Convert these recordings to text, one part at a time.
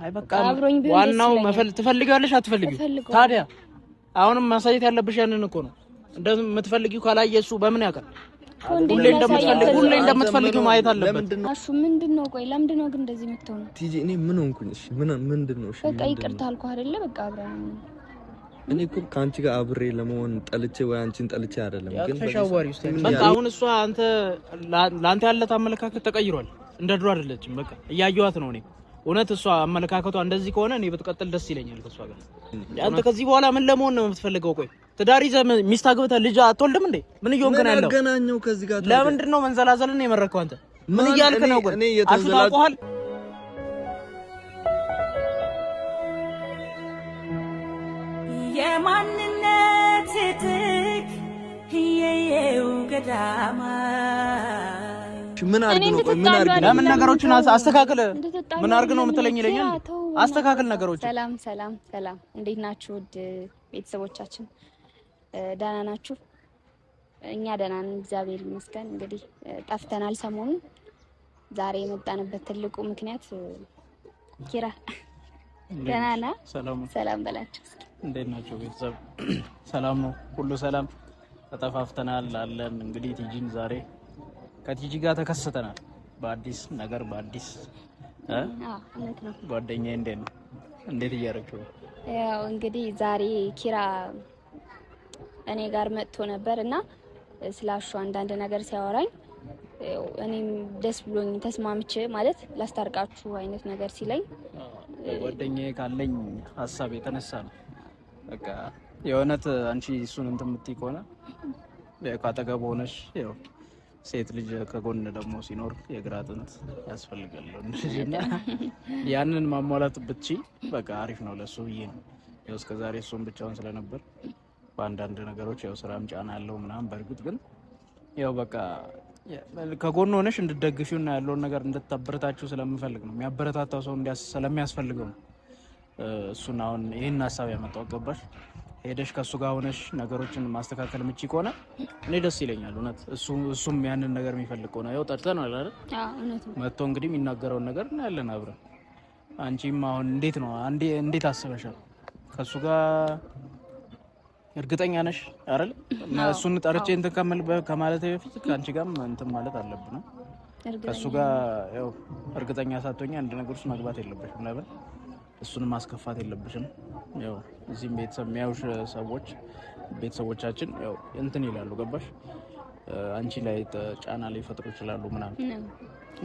አይ በቃ ዋናው ትፈልጊዋለሽ አትፈልጊው ታዲያ አሁንም ማሳየት ያለብሽ ያንን እኮ ነው እንደዚህ የምትፈልጊው ካላየሱ በምን ያውቃል ሁሌ እንደምትፈልጊው ማየት አለበት አሹ ምንድነው ቆይ ለምንድነው ግን እንደዚህ የምትሆነው ቲጂ እኔ ምን ሆንኩኝ እሺ ምንድነው እሺ በቃ ይቅርታ አልኩ አይደለ በቃ አብረን እኔ እኮ ካንቺ ጋር አብሬ ለመሆን ጠልቼ ወይ አንቺን ጠልቼ አይደለም ግን ተሻዋሪው በቃ አሁን እሷ አንተ ላንተ ያለ አመለካከት ተቀይሯል እንደ ድሮ አይደለችም በቃ እያየኋት ነው እኔ እውነት እሷ አመለካከቷ እንደዚህ ከሆነ እኔ በተቀጥል ደስ ይለኛል ከሷ ጋር አንተ ከዚህ በኋላ ምን ለመሆን ነው የምትፈልገው ቆይ ትዳር ይዘህ ሚስት አግብተህ ልጅ አትወልድም እንዴ ምን እየሆንክ ነው ያለው ገናኛው ከዚህ ጋር ለምንድን ነው መንዘላዘልን የመረከው አንተ ምን እያልክ ነው ቆይ አትታውቀዋል የማንነት ትክ ይየው ገዳማ ምን አርግ ነው ቆይ ምን አርግ ለምን ነገሮችን አስተካክለ ምን አርግ ነው የምትለኝ ይለኛል አስተካክል ነገሮች ሰላም እንዴት ናችሁ ውድ ቤተሰቦቻችን ደህና ናችሁ እኛ ደህና ነን እግዚአብሔር ይመስገን እንግዲህ ጠፍተናል ሰሞኑን ዛሬ የመጣንበት ትልቁ ምክንያት ኪራ ደህና ነህ ሰላም በላችሁ እንዴት ናችሁ ቤተሰብ ሰላም ነው ሁሉ ሰላም ተጠፋፍተናል አለን እንግዲህ ቲጂን ዛሬ ከቲጂ ጋር ተከስተናል በአዲስ ነገር በአዲስ እውነት ነው ጓደኛዬ እንዴት እያደረግሽው ያው እንግዲህ ዛሬ ኪራ እኔ ጋር መጥቶ ነበርና ስላሹ አንዳንድ ነገር ሲያወራኝ እኔም ደስ ብሎኝ ተስማምቼ ማለት ላስታርቃችሁ አይነት ነገር ሲለኝ ጓደኛዬ ካለኝ ሐሳብ የተነሳ ነው በቃ የእውነት አንቺ እሱን እንትን ከሆነ ካጠገብ ሆነሽ ያው ሴት ልጅ ከጎን ደግሞ ሲኖር የግራ አጥንት ያስፈልጋል እና ያንን ማሟላት ብቻ በቃ አሪፍ ነው ለሱ ብዬ ነው ያው እስከዛሬ እሱን ብቻውን ስለነበር በአንዳንድ ነገሮች ያው ስራም ጫና ያለው ምናምን በርግጥ ግን ያው በቃ ከጎን ሆነሽ እንድትደግፊውና ያለውን ነገር እንድታበረታችሁ ስለምፈልግ ነው የሚያበረታታው ሰው ስለሚያስፈልገው ነው እሱን አሁን ይሄን ሐሳብ ያመጣው ገባሽ ሄደሽ ከሱ ጋር ሆነሽ ነገሮችን ማስተካከል ምጪ ከሆነ እኔ ደስ ይለኛል እውነት እሱም ያንን ነገር የሚፈልግ ከሆነ ያው ጠርተናል አይደል እውነት ነው መጥቶ እንግዲህ የሚናገረውን ነገር እናያለን አብረን አንቺም አሁን እንዴት ነው እንዴት አስበሻል ከሱ ጋር እርግጠኛ ነሽ አይደል እሱን ጠርቼ እንትን ከማለት በፊት ከአንቺ ጋርም እንትን ማለት አለብን ከሱ ጋር ያው እርግጠኛ ሳትሆኚ አንድ ነገር ውስጥ መግባት የለብሽም ነበር እሱን ማስከፋት የለብሽም ያው እዚህም ቤተሰብ የሚያዩሽ ሰዎች ቤተሰቦቻችን ያው እንትን ይላሉ ገባሽ አንቺ ላይ ጫና ላይ ፈጥሩ ይችላሉ ምናምን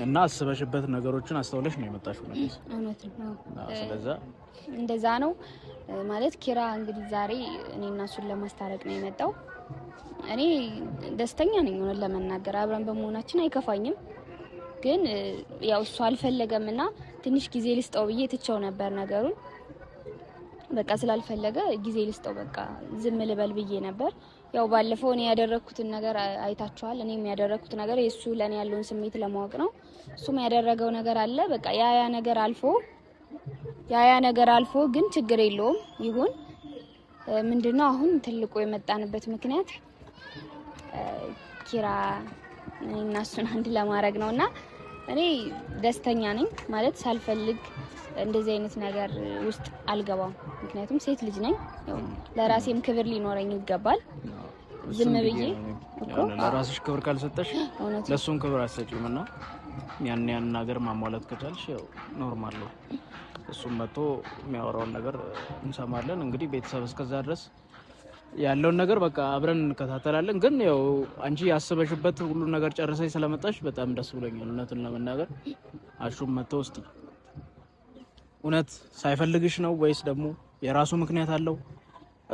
እና አስበሽበት ነገሮችን አስተውለሽ ነው የመጣሽው ነገር እውነት ነው ስለዛ እንደዛ ነው ማለት ኪራ እንግዲህ ዛሬ እኔና እሱን ለማስታረቅ ነው የመጣው እኔ ደስተኛ ነኝ ሆነ ለመናገር አብረን በመሆናችን አይከፋኝም ግን ያው እሱ አልፈለገምና ትንሽ ጊዜ ልስጠው ብዬ ትቼው ነበር ነገሩን በቃ ስላልፈለገ ጊዜ ልስጠው በቃ ዝም ልበል ብዬ ነበር ያው ባለፈው እኔ ያደረኩትን ነገር አይታችኋል እኔም ያደረኩት ነገር የሱ ለኔ ያለውን ስሜት ለማወቅ ነው እሱም ያደረገው ነገር አለ በቃ ያ ነገር አልፎ ግን ችግር የለውም ይሁን ምንድነው አሁን ትልቁ የመጣንበት ምክንያት ኪራ እና እሱን አንድ ለማድረግ ነውና እኔ ደስተኛ ነኝ ማለት ሳልፈልግ እንደዚህ አይነት ነገር ውስጥ አልገባም ምክንያቱም ሴት ልጅ ነኝ ያው ለራሴም ክብር ሊኖረኝ ይገባል ዝም ብዬ እኮ ለራስሽ ክብር ካልሰጠሽ ለሱም ክብር አትሰጪውምና ያን ነገር ማሟላት ከቻልሽ ያው ኖርማል ነው እሱም መጥቶ የሚያወራውን ነገር እንሰማለን እንግዲህ ቤተሰብ እስከዛ ድረስ ያለውን ነገር በቃ አብረን እንከታተላለን ግን ያው አንቺ ያስበሽበት ሁሉ ነገር ጨርሰሽ ስለመጣሽ በጣም ደስ ብሎኛል እውነቱን ለመናገር አሹም መጥቶ እስቲ እውነት ሳይፈልግሽ ነው ወይስ ደግሞ የራሱ ምክንያት አለው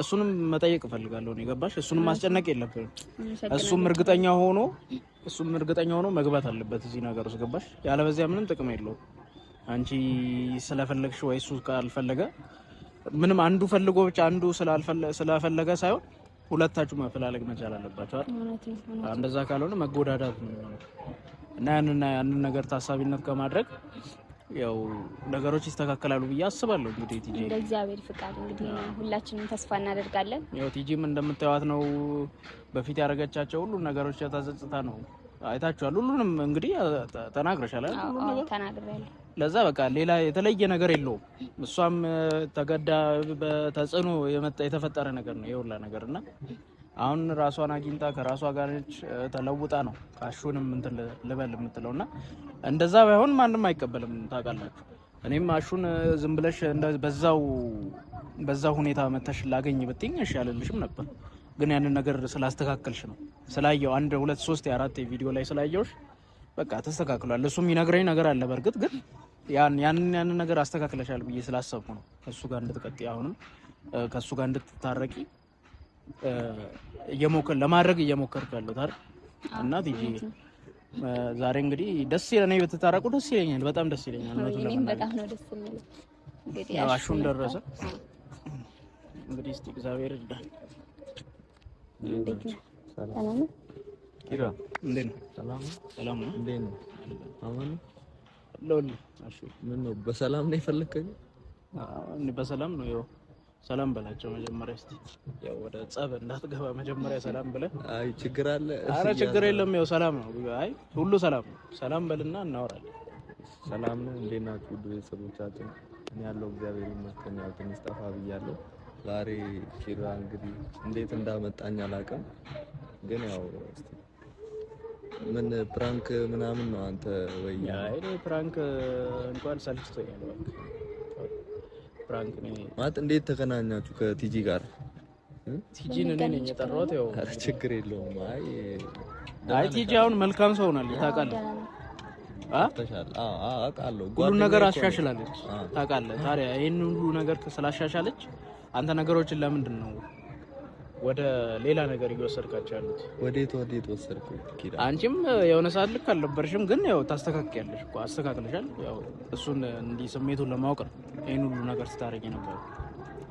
እሱንም መጠየቅ እፈልጋለሁ ነው ገባሽ እሱንም ማስጨነቅ የለብንም እሱም እርግጠኛ ሆኖ መግባት አለበት እዚህ ነገር ውስጥ ገባሽ ያለበዚያ ምንም ጥቅም የለውም አንቺ ስለፈለግሽ ወይ እሱ ካልፈለገ ምንም አንዱ ፈልጎ ብቻ አንዱ ስለፈለገ ሳይሆን ሁለታችሁ መፈላለግ መቻል አለባችሁ አይደል እንደዛ ካልሆነ መጎዳዳት ነው እና ያንን ነገር ታሳቢነት ከማድረግ ያው ነገሮች ይስተካከላሉ ብዬ አስባለሁ እንግዲህ ቲጂ እንደ እግዚአብሔር ፍቃድ እንግዲህ ሁላችንም ተስፋ እናደርጋለን ያው ቲጂም እንደምታዩት ነው በፊት ያረጋቻቸው ሁሉ ነገሮች ተጸጽታ ነው አይታችኋል ሁሉንም እንግዲህ ተናግረሻል አይደል ተናግሬያለሁ ለዛ በቃ ሌላ የተለየ ነገር የለውም። እሷም ተገዳ በተጽዕኖ የተፈጠረ ነገር ነው የሁላ ነገርና አሁን ራሷን አግኝታ ከራሷ ጋር ነች ተለውጣ ነው አሹንም እንትን ልበል የምትለውና እንደዛ ባይሆን ማንም አይቀበልም ታውቃላችሁ። እኔም አሹን ዝም ብለሽ በዛው ሁኔታ መተሽ ላገኝ ብትኝ እሺ አልልሽም ነበር። ግን ያንን ነገር ስላስተካከልሽ ነው ስላየው 1 2 3 4 ቪዲዮ ላይ ስላየውሽ በቃ ተስተካክሏል። እሱም ይነግረኝ ነገር አለ በርግጥ ግን ያንን ነገር አስተካክለሻል ብዬ ስላሰብኩ ነው ከሱ ጋር እንድትቀጥይ አሁንም ከሱ ጋር እንድትታረቂ ለማድረግ እየሞከርኩ ያለሁት አይደል። እና ቲጂ ዛሬ እንግዲህ ደስ ይለኛል ብትታረቁ ደስ ይለኛል፣ በጣም ደስ ይለኛል። እኔም በጣም ነው ደስ የሚለኝ። እንግዲህ አሹን ደረሰ እንግዲህ እስቲ እግዚአብሔር ይርዳል። ሰላም ነው ኪራ? እንዴት ነው? ሰላም ነው። እንዴት ነው? አማን ሎል አሹ ምን ነው በሰላም ነው የፈለከኝ? እኔ በሰላም ነው። ያው ሰላም በላቸው መጀመሪያ እስቲ ያው ወደ ጸብ እንዳትገባ መጀመሪያ ሰላም ብለህ። አይ ችግር አለ? አረ ችግር የለም ያው ሰላም ነው። አይ ሁሉ ሰላም ነው። ሰላም በልና እናወራለን። ሰላም ነው። እንዴት ናችሁ ቤተሰቦቻችን? እኔ ያለው እግዚአብሔር ይመስገን። ያው ትንሽ ጠፋ ብያለሁ ዛሬ። ኪራ እንግዲህ እንዴት እንዳመጣኝ አላውቅም፣ ግን ያው እስቲ ምን ፕራንክ ምናምን ነው አንተ ወይ? አይ እኔ ፕራንክ እንኳን ሰልችቶኛል በቃ። ፕራንክ ነው ማለት እንዴት ተገናኛችሁ ከቲጂ ጋር? ቲጂን እኔ ነኝ የጠራሁት። ያው አረ ችግር የለውም። አይ ቲጂ አሁን መልካም ሰው ናት ታውቃለህ። አውቃለሁ ሁሉ ነገር አሻሽላለች ታውቃለህ። ታዲያ ይሄን ሁሉ ነገር ስላሻሻለች አንተ ነገሮችን ለምንድን ነው ወደ ሌላ ነገር እየወሰድካቸው ያሉት? ወዴት ወሰድኩ? አንቺም የሆነ ሰዓት ልክ አልነበርሽም፣ ግን ያው ታስተካክያለሽ እኮ አስተካክለሻል። ያው እሱን እንዲህ ስሜቱን ለማወቅ ነው ይሄን ሁሉ ነገር ስታረጊ ነበር።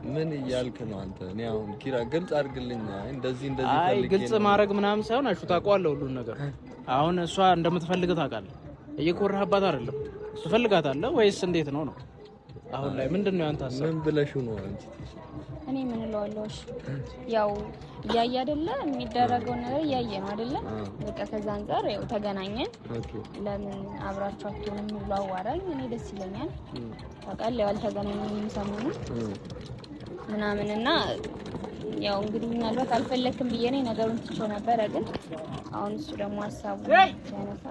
ምን እያልክ ነው አንተ? እኔ አሁን ኪራ ግልጽ አድርግልኝ። እንደዚህ ፈልጌ ግልጽ ማድረግ ምናምን ሳይሆን አሹ ታውቀዋለህ ሁሉን ነገር። አሁን እሷ እንደምትፈልግ ታውቃለህ። እየኮራህባት አይደለም። ትፈልጋታለህ ወይስ እንዴት ነው? አሁን ላይ ምንድነው ያንተ ሀሳብ? ምን ብለሽ ነው አንቺ? እኔ ምን እለዋለሁ? ያው እያየ አይደለ የሚደረገው ነገር እያየ ነው አይደለ? በቃ ከዛ አንፃር ያው ተገናኘን። ለምን አብራችሁ አትሆንም ብሎ አዋራኝ። እኔ ደስ ይለኛል። ታውቃለህ ያው አልተገናኘንም ሰሞኑን ምናምንና ያው እንግዲህ ምናልባት አልፈለክም ብዬ ነው ነገሩን ትቼው ነበረ። ግን አሁን እሱ ደግሞ ሀሳቡ ያነሳ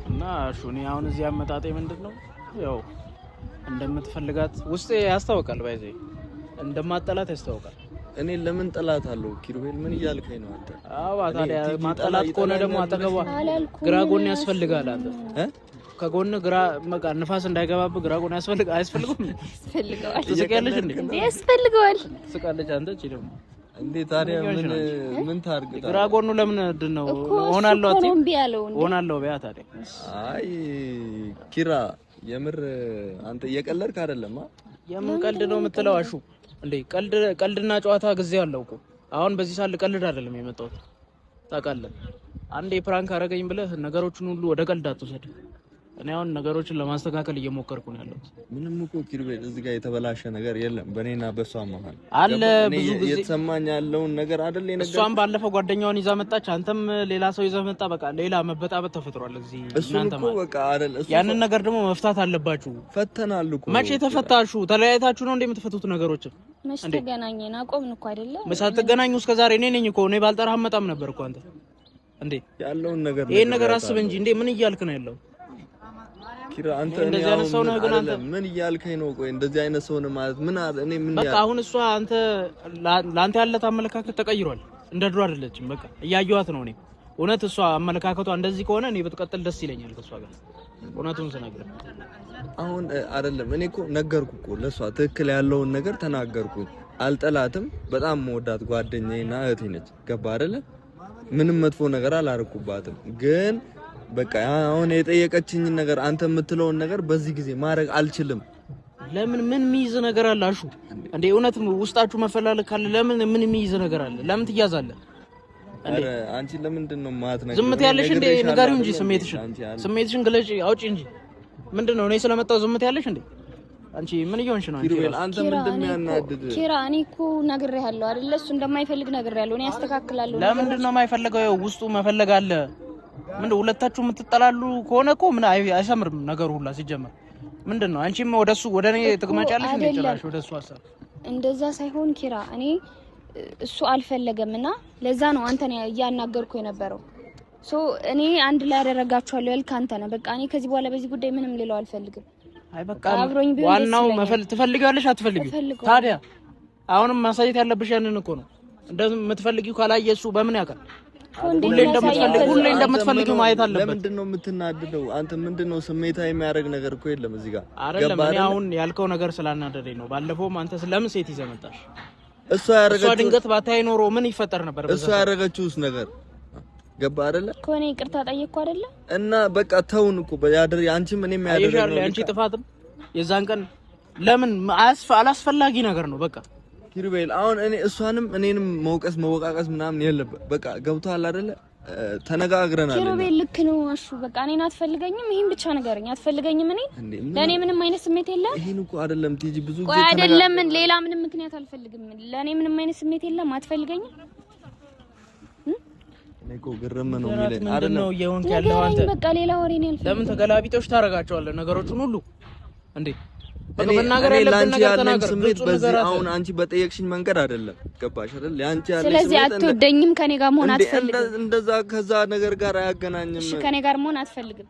እና እኔ አሁን እዚህ አመጣጤ ምንድነው ያው እንደምትፈልጋት ውስጤ ያስታውቃል። ባይዘ እንደማጠላት ያስታውቃል። እኔ ለምን ጠላት አለው? ኪሩቤል ምን እያልከኝ ነው አንተ? አዎ ታዲያ ማጠላት ከሆነ ደግሞ አጠገቧ ግራ ጎን ያስፈልጋል። አንተ ከጎን ግራ መቃ ንፋስ እንዳይገባብ ግራ ጎን አያስፈልግም? ያስፈልገዋል። ትስቂያለሽ እንዴ? ያስፈልገዋል። ትስቃለች አንተ እቺ ደግሞ እንዴ ታዲያ ምን ታርግ? ግራ ጎኑ ለምን ነው ሆናለሁ ሆናለሁ በያ ታዲያ። አይ ኪራ የምር አንተ እየቀለድክ አይደለም? የምን ቀልድ ነው የምትለው አሹ? እንዴ ቀልድና ጨዋታ ጊዜ አለው እኮ። አሁን በዚህ ሳል ቀልድ አይደለም የመጣሁት ታውቃለህ። አንዴ ፕራንክ አረገኝ ብለህ ነገሮችን ሁሉ ወደ ቀልድ አትውሰድ። እኔ አሁን ነገሮችን ለማስተካከል እየሞከርኩ ነው ያለሁት። ምንም እኮ ኪሩቤል እዚህ ጋር የተበላሸ ነገር የለም በእኔና በሷ መሀል አለ። ብዙ ጊዜ የተሰማኝ ያለውን ነገር አይደል የነገርኩህ። እሷም ባለፈው ጓደኛዋን ይዛ መጣች፣ አንተም ሌላ ሰው ይዘህ መጣ። በቃ ሌላ መበጣበጥ ተፈጥሯል እዚህ እናንተ ማለት። በቃ አይደል እሱ ያንን ነገር ደግሞ መፍታት አለባችሁ። ፈተናል እኮ። መቼ ተፈታሹ? ተለያይታችሁ ነው እንደ የምትፈቱት ነገሮችን? መቼ ተገናኘን? አቆምን እኮ አይደለ? ሳትገናኙ እስከዛሬ እኔ ነኝ እኮ። እኔ ባልጠራህ መጣም ነበር እኮ አንተ። እንዴ ያለውን ነገር ይሄን ነገር አስብ እንጂ እንዴ ምን እያልክ ነው ያለው? ኪራ አንተ እንደዚህ አይነት ሰው ነህ ግን አንተ ምን እያልከኝ ነው? ቆይ እንደዚህ አይነት ሰው ነህ ማለት ምን? እኔ ምን በቃ አሁን እሷ አንተ ላንተ ያለ አመለካከት ተቀይሯል። እንደ ድሮ አይደለችም። በቃ እያየኋት ነው እኔ። እውነት እሷ አመለካከቷ እንደዚህ ከሆነ እኔ ብትቀጥል ደስ ይለኛል ከሷ ጋር። እውነቱን ስነግርህ አሁን አይደለም እኔ እኮ ነገርኩህ እኮ ለሷ ትክክል ያለውን ነገር ተናገርኩኝ። አልጠላትም። በጣም መወዳት ጓደኛዬና እህቴ ነች። ገባ አይደለ? ምንም መጥፎ ነገር አላረኩባትም። ግን በቃ አሁን የጠየቀችኝ ነገር አንተ የምትለውን ነገር በዚህ ጊዜ ማድረግ አልችልም። ለምን? ምን የሚይዝ ነገር አለ አሹ? እንዴ እውነት ውስጣችሁ መፈላለግ ካለ ለምን ምን የሚይዝ ነገር አለ? ለምን ትያዛለህ? አረ አንቺ ለምንድን ነው ማትነግሪኝ? ዝምት ያለሽ እንዴ? ንገሪው እንጂ ስሜትሽን ግለጪ፣ አውጪ እንጂ። ምንድነው? እኔ ስለመጣሁ ዝምት ያለሽ እንዴ? አንቺ ምን እየሆንሽ ነው? አንተ ምንድን ነው ያናድድ? ኪራ እኔ እኮ ነግሬሃለሁ አይደለ? እሱ እንደማይፈልግ ነግሬሃለሁ። እኔ አስተካክላለሁ። ለምንድን ነው የማይፈልገው? ውስጡ መፈለግ አለ። ምን ሁለታችሁ የምትጠላሉ ከሆነ እኮ ምን አይሰምርም ነገሩ ሁላ ሲጀመር ምንድነው አንቺም ወደሱ ወደኔ ትግማጫለሽ እንዴ ጭራሽ ወደሱ ሐሳብ እንደዛ ሳይሆን ኪራ እኔ እሱ አልፈለገምና ለዛ ነው አንተን ያናገርኩ የነበረው ሶ እኔ አንድ ላይ ያደረጋችኋለሁ ያልክ አንተ ነህ በቃ እኔ ከዚህ በኋላ በዚህ ጉዳይ ምንም ሌላው አልፈልግም አይ በቃ ዋናው ትፈልጊያለሽ አትፈልጊው ታዲያ አሁንም ማሳየት ያለብሽ ያንን እኮ ነው እንደምትፈልጊው ካላየሱ በምን ያውቃል ሁሌ እንደምትፈልጊው ማየት አለበት ለምንድነው የምትናደደው አንተ ምንድነው ስሜታዊ የሚያደርግ ነገር እኮ የለም እዚህ ጋር አይደለም እኔ አሁን ያልከው ነገር ስላናደደኝ ነው ባለፈውም አንተ ስለምን ሴት ይዘህ መጣሽ እሷ ያረጋችው ድንገት ባታይ ኖሮ ምን ይፈጠር ነበር እሷ ያረጋችውስ ነገር ገባ አይደለ ኮኔ ይቅርታ ጠየቅኩ አይደለ እና በቃ ተውን እኮ ያደር አንቺም እኔም ያደረገው ነው አንቺ ጥፋትም የዛን ቀን ለምን አላስፈላጊ ነገር ነው በቃ ኪሩቤል አሁን እኔ እሷንም እኔንም መወቃቀስ ምናምን የለበት በቃ ገብቷል አይደለ ተነጋግረናል ኪሩቤል ልክ ነው እሺ በቃ እኔን አትፈልገኝም ይሄን ብቻ ነገርኝ አትፈልገኝም እኔ ለኔ ምንም አይነት ስሜት የለም ይሄን እኮ አይደለም ቲጂ ብዙ ጊዜ አይደለም ሌላ ምንም ምክንያት አልፈልግም ለኔ ምንም አይነት ስሜት የለም አትፈልገኝም እኮ ግርም ነው የሚለኝ አይደለም ነው እየሆንክ ያለው አንተ በቃ ሌላ ወሬ ነው ያልፈልግ ለምን ተገላቢጦሽ ታረጋቸዋለህ ነገሮችን ሁሉ እንዴ በቃ መናገር ያለብን ነገር ተናገር ስሜት በዚህ አሁን አንቺ በጠየቅሽኝ መንገድ አይደለም ገባሽ አይደል ያንቺ ያለ ስለዚህ አትወደኝም ከኔ ጋር መሆን አትፈልግም እንደዛ ከዛ ነገር ጋር አያገናኝም እሺ ከኔ ጋር መሆን አትፈልግም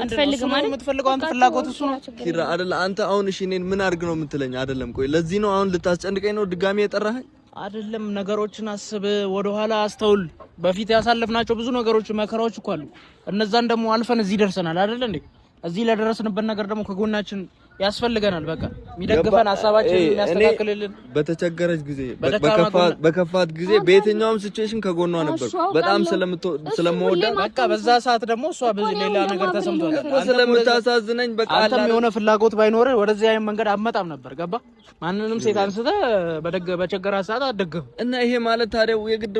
አትፈልግም ማለት የምትፈልገው አንተ ፍላጎት እሱ ነው ኪራ አይደል አንተ አሁን እሺ እኔን ምን አድርግ ነው የምትለኝ አይደለም ቆይ ለዚህ ነው አሁን ልታስጨንቀኝ ነው ድጋሚ የጠራኸኝ አይደለም ነገሮችን አስብ ወደ ኋላ አስተውል በፊት ያሳለፍናቸው ብዙ ነገሮች መከራዎች እኮ አሉ እነዛን ደግሞ አልፈን እዚህ ደርሰናል አይደል እንዴ እዚህ ለደረስንበት ነገር ደግሞ ከጎናችን ያስፈልገናል በቃ የሚደግፈን ሐሳባችን የሚያስተካክልልን በተቸገረች ጊዜ በከፋት ጊዜ በየትኛውም ሲቹዌሽን ከጎኗ ነበር በጣም ስለምወዳት በቃ በዛ ሰዓት ደግሞ እሷ በዚህ ሌላ ነገር ተሰምቷል ስለምታሳዝነኝ በቃ አንተም የሆነ ፍላጎት ባይኖር ወደዚህ አይነት መንገድ አመጣም ነበር ገባ ማንንም ሴት አንስተ በቸገራ ሰዓት አደግፍ እና ይሄ ማለት ታዲያ የግድ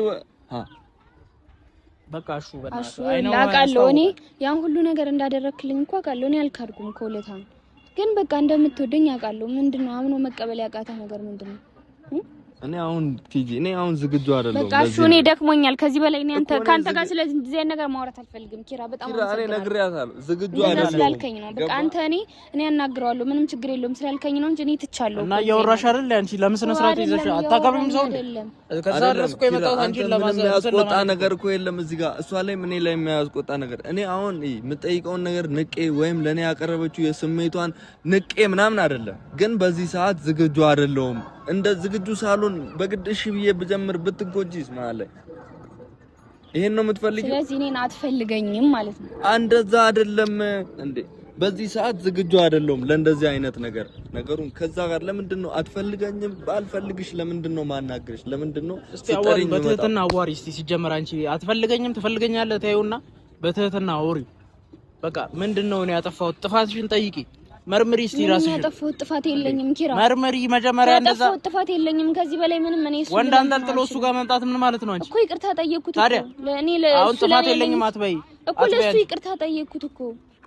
በቃ እሺ አውቃለሁ እኔ ያን ሁሉ ነገር እንዳደረክልኝ እንኳን አውቃለሁ እኔ አልካድኩም ኮለታ ግን በቃ እንደምትወደኝ አውቃለሁ ምንድነው አምኖ መቀበል ያቃታ ነገር ምንድነው እኔ አሁን ቲጂ እኔ አሁን ዝግጁ አይደለም በቃ እሺ እኔ ደክሞኛል ከዚህ በላይ እኔ ካንተ ጋር ስለዚህ እንደዚህ ነገር ማውራት አልፈልግም ኪራ በጣም እኔ ነግሬያታለሁ ዝግጁ አይደለም ስላልከኝ ነው በቃ አንተ እኔ አናግረዋለሁ ምንም ችግር የለውም ስላልከኝ ነው እንጂ እኔ ትቻለሁ እና እያወራሽ አይደል አንቺ ለምን ስነ ስርዓት ይዘሽ አታቀብም ሰው ከዛ ድረስ እኮ የመጣው አንቺ ለማስቆጣ ነገር እኮ የለም እዚህ ጋር እሷ ላይ ምን ላይ የሚያስቆጣ ነገር እኔ አሁን የምጠይቀውን ነገር ንቄ ወይም ለኔ ያቀረበችው የስሜቷን ንቄ ምናምን አይደለም ግን በዚህ ሰዓት ዝግጁ አይደለሁም እንደ ዝግጁ ሳሎን በግድ እሺ ብዬ ብጀምር ብትጎጂስ ማለት ይሄን ነው የምትፈልጊው ስለዚህ እኔን አትፈልገኝም ማለት ነው እንደዛ አይደለም እንዴ በዚህ ሰዓት ዝግጁ አይደለሁም ለእንደዚህ አይነት ነገር ነገሩን ከዛ ጋር ለምንድነው አትፈልገኝም ባልፈልግሽ ለምንድነው ማናገርሽ ለምንድነው እስቲ አዋሪ በትህትና አዋሪ እስቲ ሲጀመር አንቺ አትፈልገኝም ትፈልገኛለህ ታዩና በትህትና አውሪ በቃ ምንድነው ነው ያጠፋው ጥፋትሽን ጠይቂ መርምሪ እስቲ ራስሽ ያጠፋው ጥፋት የለኝም ኪራ መርምሪ መጀመሪያ እንደዛ ያጠፋው ጥፋት የለኝም ከዚህ በላይ ምንም እኔ እሱ ወንድ አንጠልጥሎ እሱ ጋር መምጣት ምን ማለት ነው አንቺ እኮ ይቅርታ ጠየቅኩት እኮ ለኔ አሁን ጥፋት የለኝም አትበይ እኮ ለሱ ይቅርታ ጠየቅኩት እኮ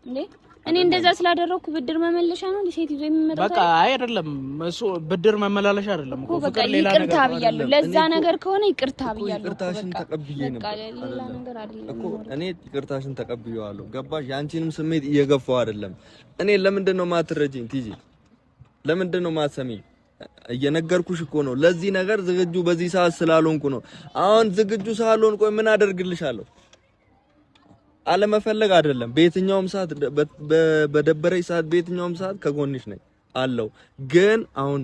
እንዴ እኔ እንደዛ ስላደረኩ ብድር መመለሻ ነው ሴት ይዞ የሚመጣው በቃ አይደለም እሱ ብድር መመላለሻ አይደለም እኮ ፍቅር ሌላ ነገር ይቅርታ ብያለሁ ለዛ ነገር ከሆነ ይቅርታ ብያለሁ ይቅርታሽን ተቀብዬ ነበር ሌላ ነገር አይደለም እኮ እኔ ይቅርታሽን ተቀብዬዋለሁ ገባሽ ያንቺንም ስሜት እየገፋው አይደለም እኔ ለምንድነው ማትረጂኝ ቲጂ ለምንድነው ማትሰሚኝ እየነገርኩሽ እኮ ነው ለዚህ ነገር ዝግጁ በዚህ ሰዓት ስላልሆንኩ ነው አሁን ዝግጁ ሳልሆን ቆይ ምን አደርግልሻለሁ አለመፈለግ አይደለም በየትኛውም ሰዓት በደበረኝ ሰዓት በየትኛውም ሰዓት ከጎንሽ ነኝ አለው ግን አሁን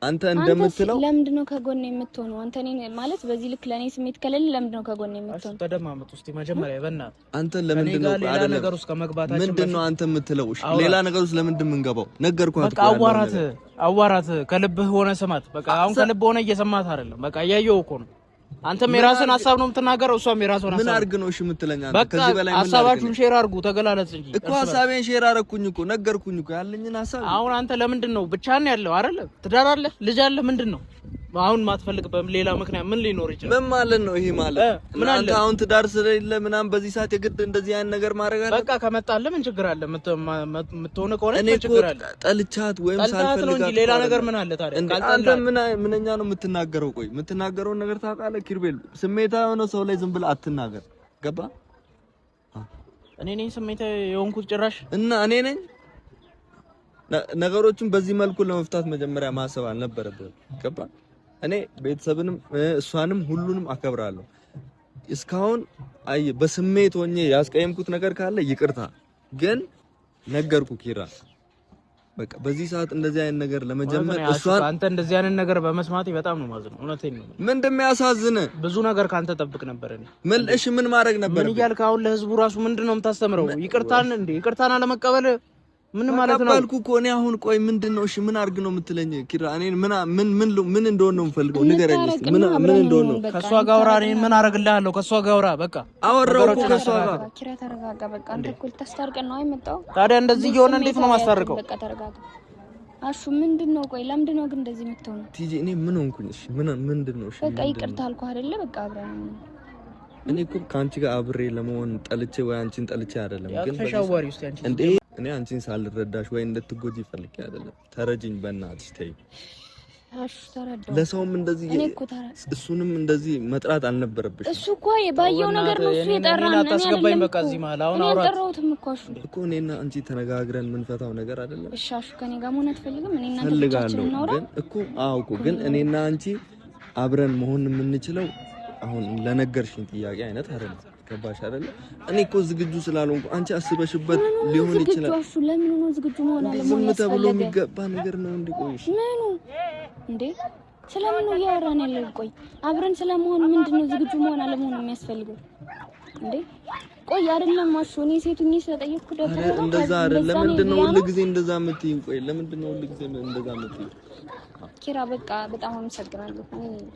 አንተ እንደምትለው ለምንድነው ከጎን የምትሆነው አንተ ነኝ ማለት በዚህ ልክ ለኔ ስሜት ከሌለ ለምንድነው ከጎን የምትሆነው ተደማመጡ እስቲ መጀመሪያ በእናትህ አንተ ለምንድነው ሌላ ነገር ውስጥ ከመግባታችን ምንድነው አንተ የምትለው እሺ ሌላ ነገር ውስጥ ለምንድን የምንገባው ነገርኳት በቃ አዋራት ከልብህ ሆነ ስማት በቃ አሁን ከልብህ ሆነ እየሰማት አይደለም በቃ እያየው እኮ ነው አንተም የራስን ሐሳብ ነው የምትናገረው እሷም የራስን ሐሳብ ምን አድርግ ነው እሺ የምትለኝ አንተ ከዚህ በላይ ምን ሐሳባችሁን ሼር አድርጉ ተገላለጽ እንጂ እኮ ሐሳቤን ሼር አደረኩኝ እኮ ነገርኩኝ እኮ ያለኝን ሐሳብ አሁን አንተ ለምንድን ነው ብቻህን ያለው አይደል ትዳር አለ ልጅ አለ ምንድን ነው አሁን ማትፈልግበት ሌላ ምክንያት ምን ሊኖር ይችላል ምን ማለት ነው ይሄ ማለት ምን አንተ አሁን ትዳር ስለሌለ ምናምን በዚህ ሰዓት የግድ እንደዚህ አይነት ነገር ማድረግ አለ በቃ ከመጣለ ምን ችግር አለ የምትሆነ ከሆነ ምን ችግር አለ ጠልቻት ወይም ሳልፈልጋት ሌላ ነገር ምን አለ ታዲያ አንተ ምንኛ ነው የምትናገረው ቆይ የምትናገረውን ነገር ታውቃለህ ኪሩቤል ስሜታ የሆነ ሰው ላይ ዝም ብለህ አትናገር ገባ እኔ ነኝ ስሜት የሆንኩት ጭራሽ እና እኔ ነኝ ነገሮችን በዚህ መልኩ ለመፍታት መጀመሪያ ማሰብ አልነበረብህም። ገባ? እኔ ቤተሰብንም እሷንም ሁሉንም አከብራለሁ። እስካሁን በስሜት ሆኜ ያስቀየምኩት ነገር ካለ ይቅርታ። ግን ነገርኩ ኪራ፣ በቃ በዚህ ሰዓት እንደዚህ አይነት ነገር ለመጀመር እሷን አንተ እንደዚህ አይነት ነገር በመስማቴ በጣም ነው ማዝነው። እውነቴን ነው። ምን እንደሚያሳዝን ብዙ ነገር ካንተ ጠብቅ ነበር። እኔ ምን ማድረግ ነበር? ምን እያልክ አሁን ለህዝቡ ራሱ ምንድነው የምታስተምረው? ይቅርታን አለመቀበል ምን ማለት ነው? ተቀበልኩ እኮ እኔ አሁን ቆይ ምንድነው? እሺ ምን አድርግ ነው የምትለኝ ኪራ? እኔ ምን እንደሆነ ነው የምፈልገው? ንገረኝ እስኪ ምን እንደሆነ ነው? ከሷ ጋር አውራ። እኔ ምን አደርግልሃለሁ? ከሷ ጋር አውራ። በቃ አወራሁ እኮ ከሷ ጋር። ኪራ ተረጋጋ። በቃ አንተ እኮ ልታስታርቀን ነው አይመጣው። ታዲያ እንደዚህ እየሆነ እንዴት ነው ማስታርቀው? በቃ ተረጋጋ። አሹ ምንድነው? ቆይ ለምንድነው ግን እንደዚህ የምትሆነው? ቲጂ እኔ ምን ሆንኩኝ? እሺ ምንድነው? እሺ በቃ ይቅርታ አልኩህ አይደለ? በቃ አብረን እኔ እኮ ከአንቺ ጋር አብሬ ለመሆን ጠልቼ ወይ አንቺን ጠልቼ አይደለም። ግን ተሻዋሪ ውስጥ አንቺ እንዴ እኔ አንቺን ሳልረዳሽ ወይ እንድትጎጂ ፈልጌ አይደለም። ተረጅኝ በእናትሽ ተይ። አሹ ተረዳው። ለሰውም እንደዚህ እሱንም እንደዚህ መጥራት አልነበረብሽ። እሱ እኮ ባየው ነገር ነው እሱ የጠራን። እኔ አታስገባኝ። በቃ እዚህ መሀል አሁን አውራት አውራትም እኮ አሹ እኮ እኔና አንቺ ተነጋግረን የምንፈታው ነገር አይደለም። እሺ አሹ ከኔ ጋር መሆን አትፈልግም? እኔና አንተ ፈልጋለሁ። ግን እኮ አዎ እኮ ግን እኔና አንቺ አብረን መሆን የምንችለው አሁን ለነገርሽኝ ጥያቄ አይነት አይደለም። ገባሽ አይደለ? እኔ እኮ ዝግጁ ስላልሆንኩ አንቺ አስበሽበት ሊሆን ይችላል። እሱ ለምን ነው ዝግጁ መሆን አለመሆን? ዝም ተብሎ የሚገባ ነገር ነው እንዴ? ቆይሽ ምኑ እንዴ? ስለምን ነው እያወራን ያለው? ቆይ አብረን ስለመሆን ምንድነው ዝግጁ መሆን አለመሆን የሚያስፈልገው እንዴ? ቆይ አይደለም አሹ፣ እኔ ሴቱኝ ስለጠየቅኩ ደግሞ እንደዛ አይደለም። ምንድነው ሁሉ ጊዜ እንደዛ የምትይኝ? ቆይ ለምንድነው ሁሉ ጊዜ እንደዛ የምትይኝ? ኪራ በቃ በጣም አመሰግናለሁ።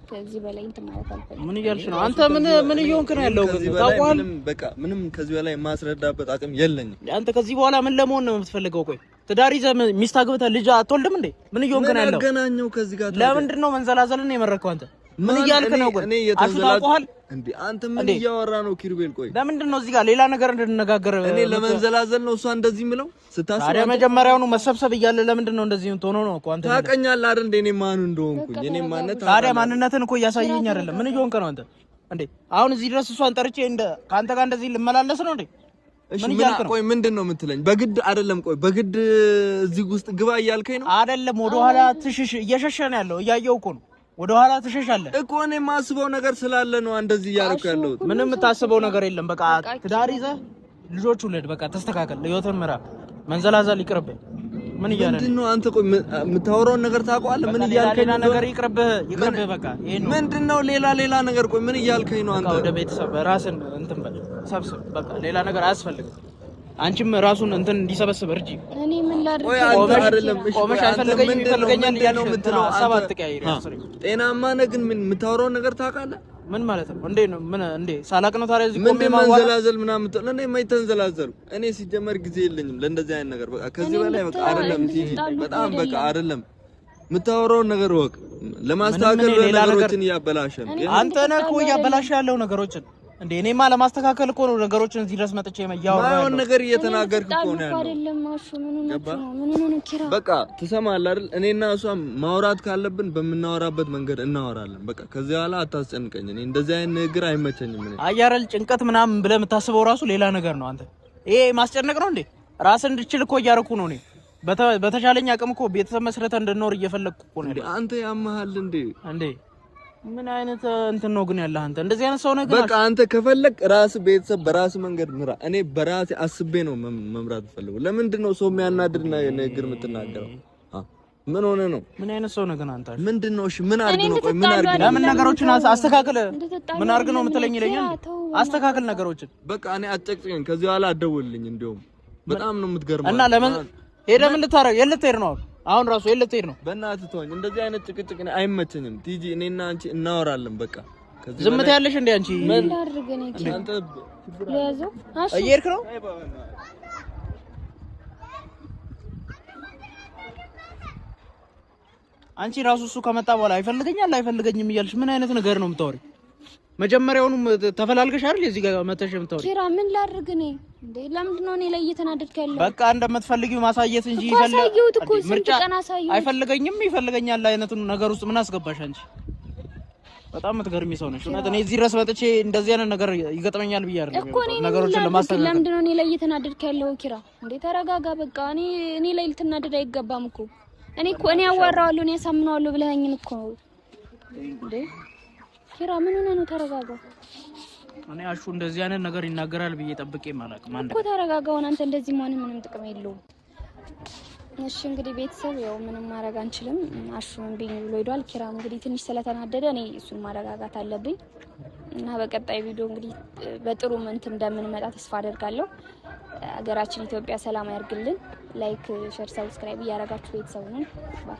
ከዚህ በላይ እንትን ማለት አልፈልግም። ምን እያልሽ ነው አንተ? ምን እየሆንክ ነው ያለው? ታውቃለህ፣ በቃ ምንም ከዚህ በላይ ማስረዳበት አቅም የለኝም። አንተ ከዚህ በኋላ ምን ለመሆን ነው የምትፈልገው? ቆይ ትዳር ይዘህ ሚስት አግብተህ ልጅ አትወልድም እንዴ? ምን እየሆንክ ነው ያለው? አገናኘው ከዚህ ጋር ለምንድን ነው መንዘላዘልን የመረከው አንተ? ምን እያልክ ነው? ቆይ አትታውቀዋል እንዴ አንተ ምን እያወራ ነው ኪሩቤል? ቆይ ለምንድን ነው እዚህ ጋር ሌላ ነገር እንድንነጋገር? እኔ ለመንዘላዘል ነው እሷ እንደዚህ ምለው ስታስብ። ታዲያ መጀመሪያውኑ መሰብሰብ እያለ ለምንድን ነው እንደዚህ ሆኖ ነው እኮ አንተ ታውቀኛለህ አይደል እንዴ እኔ ማን እንደሆንኩኝ? እኔ ማንነት ታዲያ ማንነትን እኮ እያሳየኝ አይደለም። ምን እየሆንክ ነው አንተ እንዴ? አሁን እዚህ ድረስ እሷን ጠርቼ ከአንተ ጋር እንደዚህ ልመላለስ ነው እንዴ? ምን እያልክ ነው? ቆይ ምንድን ነው የምትለኝ? በግድ አይደለም። ቆይ በግድ እዚህ ውስጥ ግባ እያልከኝ ነው አይደለም? ወደ ኋላ ትሽሽ እየሸሸ ነው ያለው። እያየው እኮ ነው ወደ ኋላ ትሸሻለህ እኮ። እኔ የማስበው ነገር ስላለ ነው እንደዚህ እያደረኩ ያለሁት። ምንም የምታስበው ነገር የለም። በቃ ትዳር ይዘህ ልጆች ውለድ። በቃ ተስተካከል፣ ህይወትን ምራ። መንዘላዘል ይቅርብህ። ምን እያለ ነው አንተ? ቆይ የምታወራውን ነገር ታውቀዋለህ? ምን እያልከኝ ነው? ነገር ይቅርብህ። በቃ ይሄ ነው። ምንድነው ሌላ ነገር? ቆይ ምን እያልከኝ ነው አንተ? ወደ ቤተሰብ ራስን እንትን በል ሰብስብ። በቃ ሌላ ነገር አያስፈልግም። አንቺም ራሱን እንትን እንዲሰበስብ እርጂ። እኔ ምን ላድርግ? ቆመሽ አይፈልገኝም ይፈልገኛል እያልሽ ነው ሀሳብ አትቀያይሪ። ጤናማ ነህ ግን ምን የምታወራውን ነገር ታውቃለህ? ምን ማለት ነው? እንዴ ነው ምን እንዴ ሳላቅ ነው ታዲያ እዚህ ቆሜ መንዘላዘል ምናምን ለኔ የማይተንዘላዘሉ። እኔ ሲጀመር ጊዜ የለኝም ለእንደዚህ አይነት ነገር። በቃ ከዚህ በላይ በቃ አይደለም ቲጂ፣ በጣም በቃ አይደለም። የምታወራውን ነገር ወቅ ለማስተካከል ነገሮችን እያበላሸ ነው። አንተ ነህ እኮ እያበላሸ ያለው ነገሮችን። እንዴ እኔማ ለማስተካከል እኮ ነው ነገሮችን እዚህ ድረስ መጥቼ ያወራው ያለው ነገር እየተናገርክ እኮ ነው ያለው። አይደለም አሹ ምን ነው ኪራ? በቃ ትሰማለህ አይደል? እኔና እሷ ማውራት ካለብን በምናወራበት መንገድ እናወራለን። በቃ ከዚህ በኋላ አታስጨንቀኝ። እኔ እንደዚህ አይነት ንግግር አይመቸኝም። እኔ አያረል ጭንቀት ምናምን ብለህ የምታስበው ራሱ ሌላ ነገር ነው። አንተ ይሄ ማስጨነቅ ነው እንዴ? ራስን እንድችል እኮ እያደረኩ ነው እኔ። በተሻለኝ አቅም እኮ ቤተሰብ መስረተህ እንድኖር እየፈለግኩ እኮ ነው። አንተ ያመሃል እንዴ? ምን አይነት እንትን ነው ግን ያለህ አንተ? እንደዚህ አይነት ሰው ነው ግን? በቃ አንተ ከፈለክ ራስ ቤተሰብ በራስ መንገድ ምራ። እኔ በራሴ አስቤ ነው መምራት ፈልገው። ለምንድን ነው ሰው የሚያናድድ ንግግር የምትናገረው? ምን ሆነ ነው? ምን አይነት ሰው ነው ግን አንተ? ምንድን ነው? እሺ ምን አድርግ ነው? ቆይ ምን አድርግ? ለምን ነገሮችን አስተካክል። ምን አድርግ ነው የምትለኝ? ይለኛል። አስተካክል ነገሮችን። በቃ እኔ አጨቅጭቀኝ። ከዚህ በኋላ አትደውልልኝ። እንደውም በጣም ነው የምትገርመው። እና ለምን ሄደህ ምን ልታረግ? የት ልትሄድ ነው? አሁን ራሱ የት ልትሄድ ነው? በእናትህ ተወኝ። እንደዚህ አይነት ጭቅጭቅ አይመቸኝም። ቲጂ እኔና አንቺ እናወራለን። በቃ ዝምታ ያለሽ እንዴ አንቺ? ምን ላድርግ ነው? አንተ ለያዘው አሽ እየሄድክ ነው? አንቺ ራሱ እሱ ከመጣ በኋላ አይፈልገኝም እያልሽ ምን አይነት ነገር ነው የምታወሪው? መጀመሪያውንም ተፈላልገሽ አይደል እዚህ ጋር መተሽ የምታወሪው? ኪራ ምን ላድርግ ነው እንዴ? ለምንድን ነው እኔ ላይ እየተናደድክ ያለው? በቃ እንደምትፈልጊው ማሳየት እንጂ ምርጫ ይፈልገኛል አይፈልገኝም ይፈልገኛል አይነቱን ነገር ውስጥ ምን አስገባሽ አንቺ? በጣም የምትገርሚ ሰው ነሽ እውነት። እኔ እዚህ ድረስ መጥቼ እንደዚህ አይነት ነገር ይገጥመኛል ብዬ አይደለም ነገሮችን ለማስተካከል። ለምንድን ነው እኔ ላይ እየተናደድክ ያለው ኪራ? እንዴ ተረጋጋ በቃ። እኔ ላይ ልትናደድ አይገባም እኮ። እኔ አዋራዋለሁ እኔ ያሳምነዋለሁ ብለኸኝም እኮ እንዴ ኪራ ምን ሆነ ነው? ተረጋጋ። እኔ አሹ እንደዚህ አይነት ነገር ይናገራል ብዬ ጠብቄ ማለት ማን እኮ ተረጋጋ። አንተ እንደዚህ ምንም ጥቅም የለውም። እሺ እንግዲህ ቤተሰብ ያው ምንም ማድረግ አንችልም። አሹ ምን ቢኝ ብሎ ሄዷል። ኪራም እንግዲህ ትንሽ ስለተናደደ እኔ እሱን ማረጋጋት አለብኝ እና በቀጣይ ቪዲዮ እንግዲህ በጥሩ እንትን እንደምንመጣ ተስፋ አደርጋለሁ። ሀገራችን ኢትዮጵያ ሰላም ያርግልን። ላይክ፣ ሼር፣ ሰብስክራይብ እያደረጋችሁ ቤተሰብ ነን ባይ